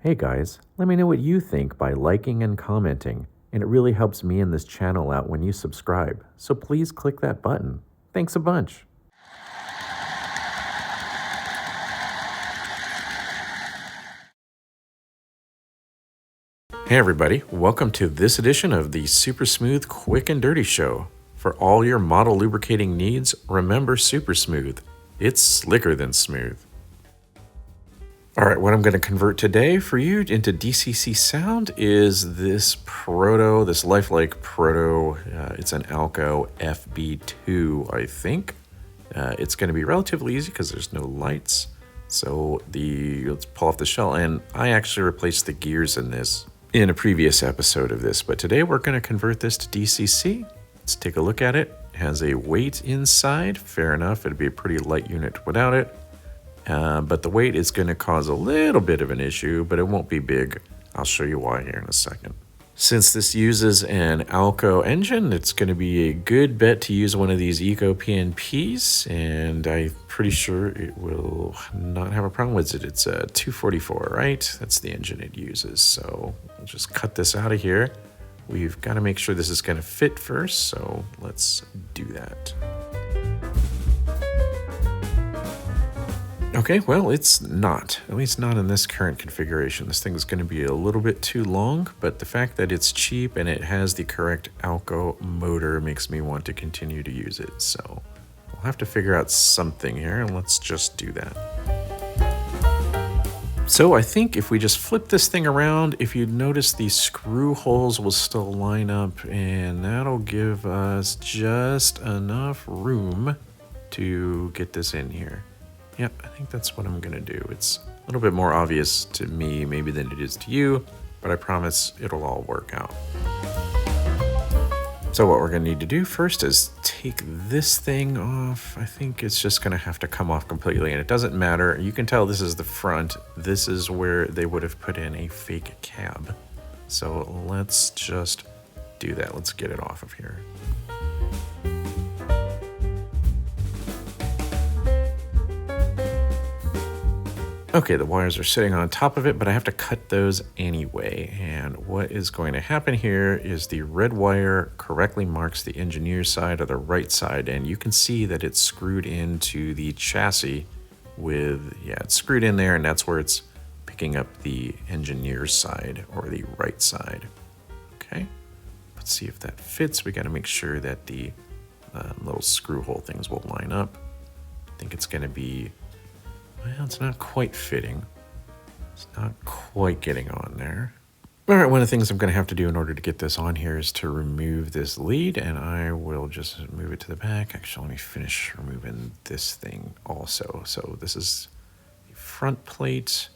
Hey guys, let me know what you think by liking and commenting, and it really helps me and this channel out when you subscribe, so please click that button. Thanks a bunch. Hey everybody, welcome to this edition of the Super Smooth Quick and Dirty Show. For all your model lubricating needs, remember Super Smooth. It's slicker than smooth. All right, what I'm going to convert today for you into DCC-Sound is this lifelike Proto. It's an ALCO FB2, I think. It's going to be relatively easy because there's no lights. So let's pull off the shell, and I actually replaced the gears in this in a previous episode of this, but today we're going to convert this to DCC. Let's take a look at it. It has a weight inside. Fair enough, it'd be a pretty light unit without it. But the weight is going to cause a little bit of an issue, but it won't be big. I'll show you why here in a second. Since this uses an ALCO engine, it's going to be a good bet to use one of these Eco PNPs, and I'm pretty sure it will not have a problem with it. It's a 244, right? That's the engine it uses. So we'll just cut this out of here. We've got to make sure this is going to fit first, so let's do that. Okay, well, it's not. At least not in this current configuration. This thing is going to be a little bit too long, but the fact that it's cheap and it has the correct ALCO motor makes me want to continue to use it. So we'll have to figure out something here, and let's just do that. So I think if we just flip this thing around, if you notice, the screw holes will still line up, and that'll give us just enough room to get this in here. Yep, I think that's what I'm going to do. It's a little bit more obvious to me maybe than it is to you, but I promise it'll all work out. So what we're going to need to do first is take this thing off. I think it's just going to have to come off completely, and it doesn't matter. You can tell this is the front. This is where they would have put in a fake cab. So let's just do that. Let's get it off of here. Okay, the wires are sitting on top of it, but I have to cut those anyway. And what is going to happen here is the red wire correctly marks the engineer's side or the right side, and you can see that it's screwed into the chassis it's screwed in there, and that's where it's picking up the engineer's side or the right side. Okay, let's see if that fits. We got to make sure that the little screw hole things will line up. I think it's going to be, well, it's not quite fitting. It's not quite getting on there. All right, one of the things I'm going to have to do in order to get this on here is to remove this lead, and I will just move it to the back. Actually, let me finish removing this thing also. So this is the front plate.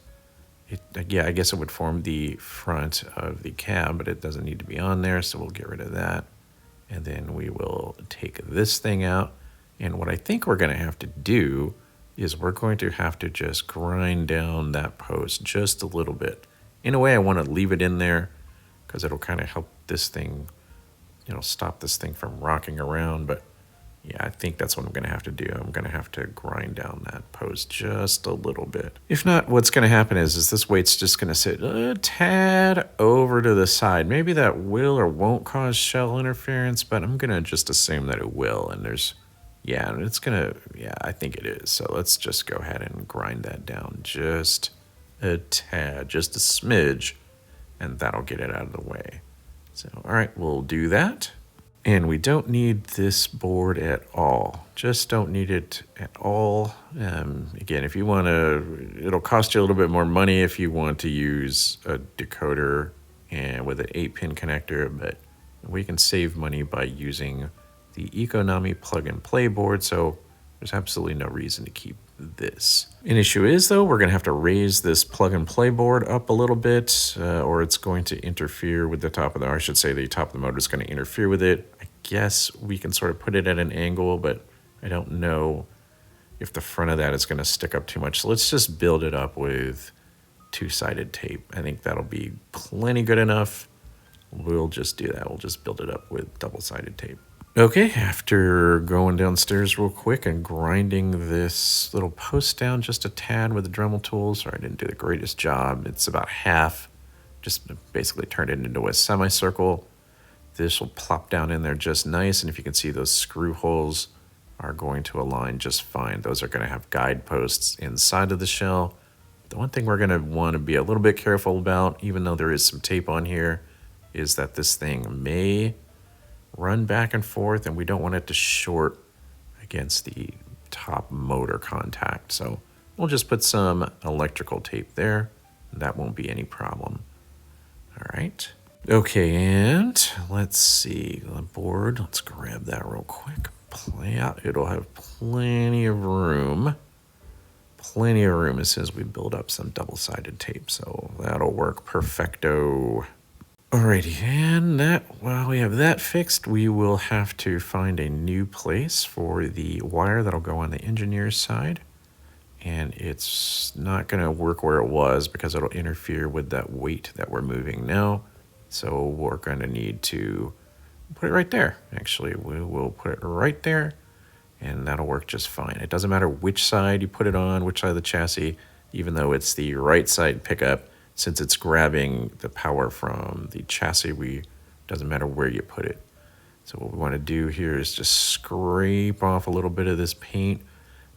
I guess it would form the front of the cab, but it doesn't need to be on there, so we'll get rid of that. And then we will take this thing out, and what I think we're going to have to do is we're going to have to just grind down that post just a little bit. In a way, I want to leave it in there because it'll kind of help this thing, stop this thing from rocking around. But yeah, I think that's what I'm going to have to do. I'm going to have to grind down that post just a little bit. If not, what's going to happen is this weight's just going to sit a tad over to the side. Maybe that will or won't cause shell interference, but I'm going to just assume that it will. And I think it is. So let's just go ahead and grind that down just a tad, just a smidge, and that'll get it out of the way. So, all right, we'll do that. And we don't need this board at all. Just don't need it at all. Again, if you want to, it'll cost you a little bit more money if you want to use a decoder and with an 8-pin connector, but we can save money by using the Econamif plug-and-play board, so there's absolutely no reason to keep this. An issue is, though, we're going to have to raise this plug-and-play board up a little bit, or it's going to interfere with the top of the top of the motor is going to interfere with it. I guess we can sort of put it at an angle, but I don't know if the front of that is going to stick up too much. So let's just build it up with two-sided tape. I think that'll be plenty good enough. We'll just do that. We'll just build it up with double-sided tape. Okay, after going downstairs real quick and grinding this little post down just a tad with the Dremel tool, sorry I didn't do the greatest job. It's about half, just basically turned it into a semicircle. This will plop down in there just nice, and if you can see, those screw holes are going to align just fine. Those are going to have guideposts inside of the shell. The one thing we're going to want to be a little bit careful about, even though there is some tape on here, is that this thing may run back and forth, and we don't want it to short against the top motor contact. So we'll just put some electrical tape there. That won't be any problem. All right. Okay, and let's see the board. Let's grab that real quick. Play out. It'll have plenty of room. Plenty of room as soon as we build up some double-sided tape. So that'll work perfecto. Alrighty, and while we have that fixed, we will have to find a new place for the wire that'll go on the engineer's side. And it's not going to work where it was because it'll interfere with that weight that we're moving now. So we're going to need to put it right there. Actually, we will put it right there, and that'll work just fine. It doesn't matter which side you put it on, which side of the chassis, even though it's the right side pickup. Since it's grabbing the power from the chassis, doesn't matter where you put it. So what we want to do here is just scrape off a little bit of this paint.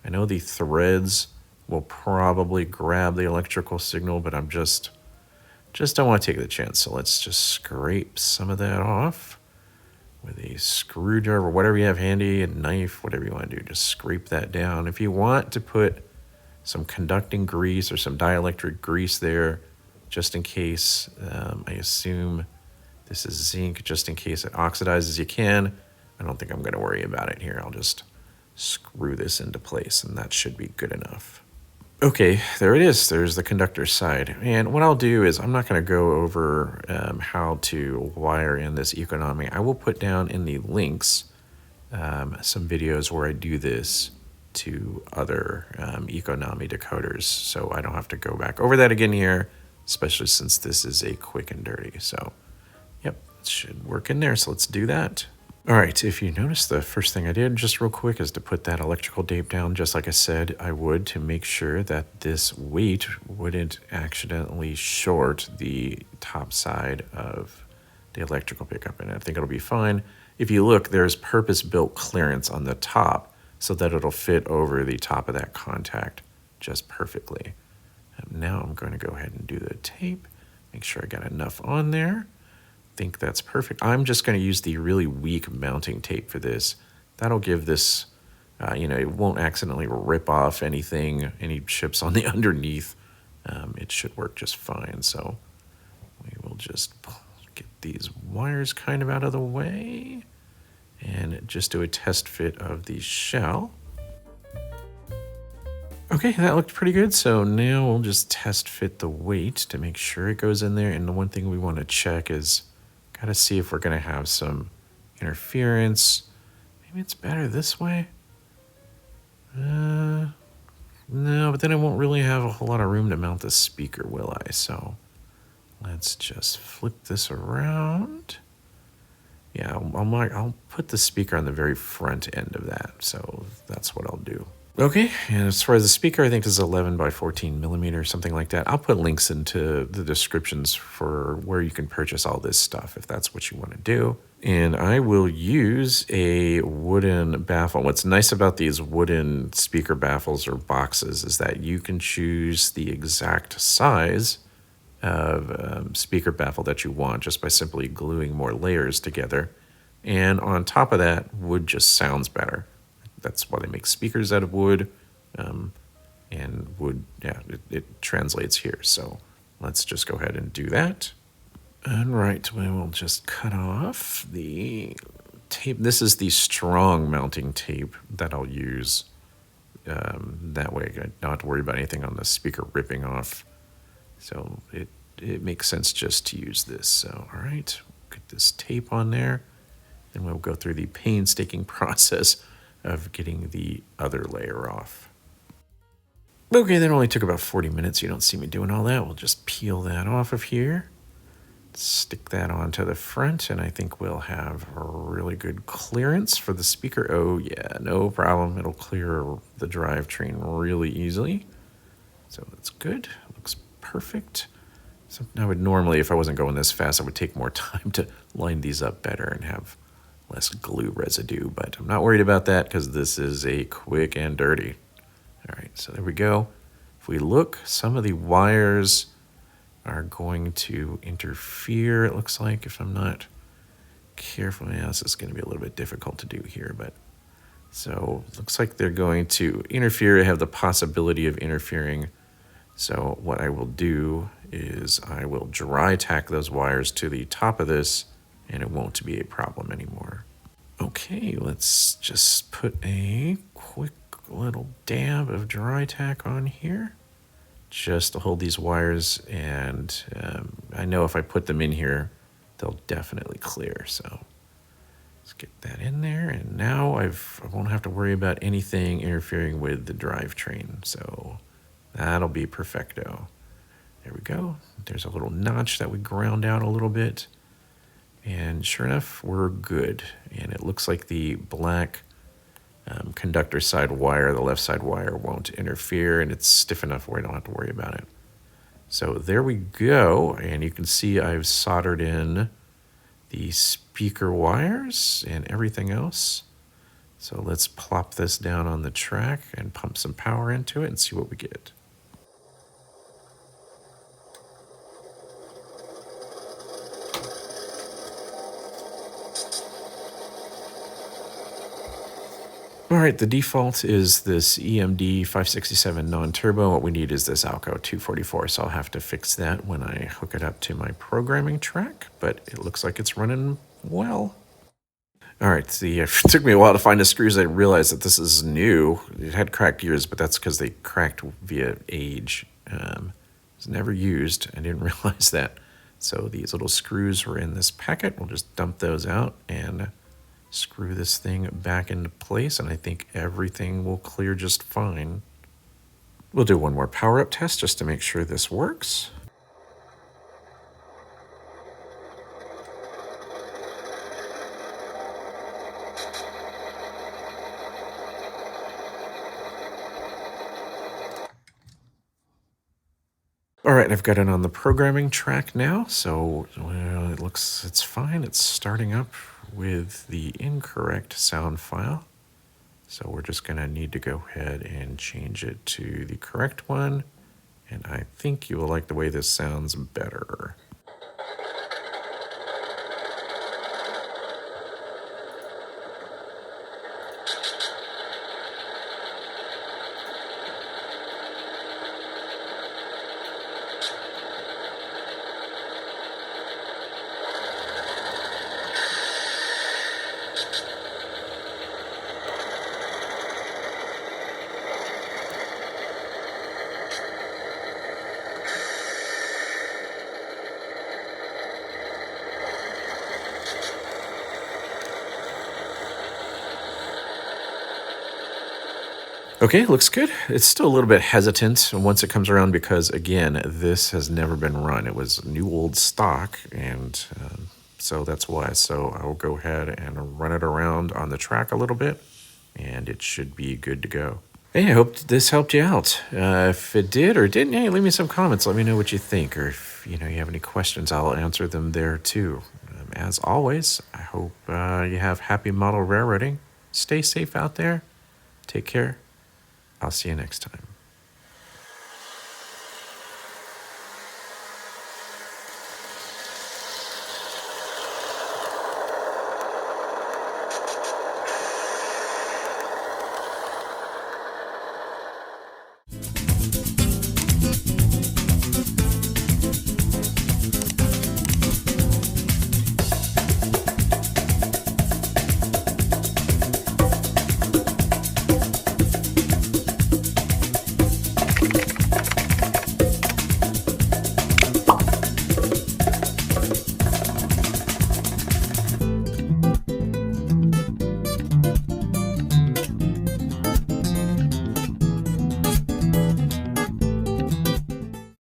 I know the threads will probably grab the electrical signal, but I'm just don't want to take the chance. So let's just scrape some of that off with a screwdriver, whatever you have handy, a knife, whatever you want to do. Just scrape that down. If you want to put some conducting grease or some dielectric grease there, just in case, I assume this is zinc, just in case it oxidizes, you can. I don't think I'm going to worry about it here. I'll just screw this into place, and that should be good enough. Okay, there it is. There's the conductor side. And what I'll do is I'm not going to go over how to wire in this Econamif. I will put down in the links some videos where I do this to other Econamif decoders, so I don't have to go back over that again here, especially since this is a quick and dirty. So, yep, it should work in there. So let's do that. All right, if you notice, the first thing I did just real quick is to put that electrical tape down, just like I said I would, to make sure that this weight wouldn't accidentally short the top side of the electrical pickup. And I think it'll be fine. If you look, there's purpose-built clearance on the top so that it'll fit over the top of that contact just perfectly. Now I'm going to go ahead and do the tape, make sure I got enough on there. I think that's perfect. I'm just going to use the really weak mounting tape for this. That'll give this, it won't accidentally rip off anything, any chips on the underneath. It should work just fine. So we will just get these wires kind of out of the way and just do a test fit of the shell. Okay, that looked pretty good. So now we'll just test fit the weight to make sure it goes in there. And the one thing we want to check is, gotta see if we're gonna have some interference. Maybe it's better this way. No, but then I won't really have a whole lot of room to mount the speaker, will I? So let's just flip this around. Yeah, I'll put the speaker on the very front end of that. So that's what I'll do. Okay, and as far as the speaker, I think this is 11 by 14 millimeter, something like that. I'll put links into the descriptions for where you can purchase all this stuff if that's what you want to do. And I will use a wooden baffle. What's nice about these wooden speaker baffles or boxes is that you can choose the exact size of speaker baffle that you want just by simply gluing more layers together. And on top of that, wood just sounds better. That's why they make speakers out of wood, and wood, yeah, it translates here. So let's just go ahead and do that. All right, we will just cut off the tape. This is the strong mounting tape that I'll use. That way I don't have to worry about anything on the speaker ripping off. So it makes sense just to use this. So, all right, get this tape on there. Then we'll go through the painstaking process of getting the other layer off. Okay, that only took about 40 minutes. You don't see me doing all that. We'll just peel that off of here. Stick that onto the front, and I think we'll have a really good clearance for the speaker. Oh yeah, no problem. It'll clear the drivetrain really easily. So that's good. Looks perfect. So I would normally, if I wasn't going this fast, I would take more time to line these up better and have less glue residue, but I'm not worried about that because this is a quick and dirty. All right, so there we go. If we look, some of the wires are going to interfere, it looks like, if I'm not careful. Yeah, this is going to be a little bit difficult to do here, but so it looks like they're going to interfere, have the possibility of interfering. So what I will do is I will dry tack those wires to the top of this, and it won't be a problem anymore. Okay, let's just put a quick little dab of dry tack on here just to hold these wires, and I know if I put them in here, they'll definitely clear. So let's get that in there, and now I won't have to worry about anything interfering with the drivetrain. So that'll be perfecto. There we go. There's a little notch that we ground out a little bit. And sure enough, we're good. And it looks like the black conductor side wire, the left side wire, won't interfere, and it's stiff enough where I don't have to worry about it. So there we go. And you can see I've soldered in the speaker wires and everything else. So let's plop this down on the track and pump some power into it and see what we get. All right, the default is this EMD 567 non-turbo. What we need is this ALCO 244, so I'll have to fix that when I hook it up to my programming track, but it looks like it's running well. All right, see, it took me a while to find the screws. I realized that this is new. It had cracked gears, but that's because they cracked via age. It's never used. I didn't realize that. So these little screws were in this packet. We'll just dump those out and screw this thing back into place, and I think everything will clear just fine. We'll do one more power up test just to make sure this works. All right, I've got it on the programming track now, so well, it's fine. It's starting up with the incorrect sound file. So we're just gonna need to go ahead and change it to the correct one. And I think you will like the way this sounds better. Okay, looks good. It's still a little bit hesitant once it comes around because, again, this has never been run. It was new old stock, and so that's why. So I'll go ahead and run it around on the track a little bit, and it should be good to go. Hey, I hope this helped you out. If it did or didn't, hey, leave me some comments. Let me know what you think, or if you have any questions, I'll answer them there too. As always, I hope you have happy model railroading. Stay safe out there. Take care. I'll see you next time.